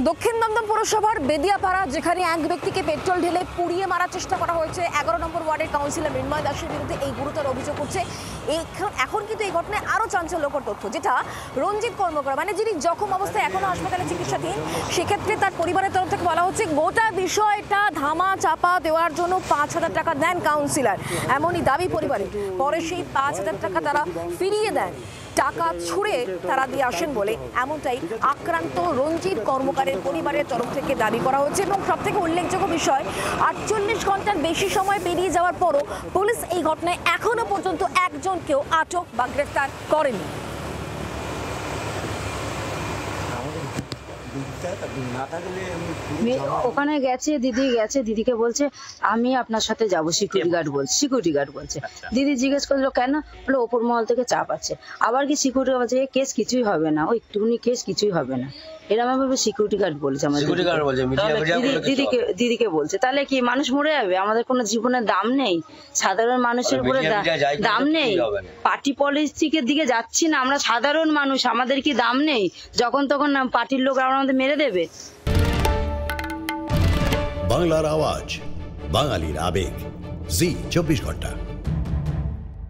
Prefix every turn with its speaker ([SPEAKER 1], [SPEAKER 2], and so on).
[SPEAKER 1] দক্ষিণ দমদম পৌরসভার বেদিয়াপাড়া, যেখানে এক ব্যক্তিকে পেট্রোল ঢেলে পুড়িয়ে মারার চেষ্টা করা হয়েছে। 11 নম্বর ওয়ার্ডের কাউন্সিলর মৃন্ময় দাসের বিরুদ্ধে এই গুরুতর অভিযোগ করছে। এখন কিন্তু এই ঘটনায় আরও চাঞ্চল্যকর তথ্য, যেটা রঞ্জিত কর্মকার, মানে যিনি জখম অবস্থায় এখনো হাসপাতালে চিকিৎসাধীন, সেক্ষেত্রে তার পরিবারের তরফ থেকে বলা হচ্ছে গোটা বিষয়টা ধামা চাপা দেওয়ার জন্য 5,000 টাকা দেন কাউন্সিলর, এমনই দাবি পরিবারের। পরে সেই 5,000 টাকা তারা ফিরিয়ে দেন, টাকা ছুঁড়ে তারা দিয়ে আসেন বলে এমনটাই আক্রান্ত রঞ্জিত কর্মকারের পরিবারের তরফ থেকে দাবি করা হচ্ছে। এবং সবথেকে উল্লেখযোগ্য বিষয়, 48 ঘন্টার বেশি সময় পেরিয়ে যাওয়ার পরও পুলিশ এই ঘটনায় এখনো পর্যন্ত একজনকেও আটক বা গ্রেফতার করেনি।
[SPEAKER 2] ওখানে গেছে, দিদি গেছে, দিদিকে বলছে আমি আপনার সাথে যাবো, সিকিউরিটি গার্ড বলছে। দিদি জিজ্ঞেস করলো কেন, বলে ওপর মহল থেকে চাপ আছে। আবার কি সিকিউরিটি বলছে কেস কিছুই হবে না, ওই একটুখানি কেস কিছুই হবে না, এরকম ভাবে সিকিউরিটি গার্ড বলছে আমাদের। দিদিকে বলছে তাহলে কি মানুষ মরে যাবে? আমাদের কোনো জীবনের দাম নেই, সাধারণ মানুষের উপরে দাম নেই, পার্টি পলিটিকের দিকে যাচ্ছি না আমরা, সাধারণ মানুষ, আমাদের কি দাম নেই? যখন তখন পার্টির লোক আমাদের মেরে দেবে।
[SPEAKER 3] বাংলার আওয়াজ, বাঙালির আবেগ, জি 24 ঘন্টা।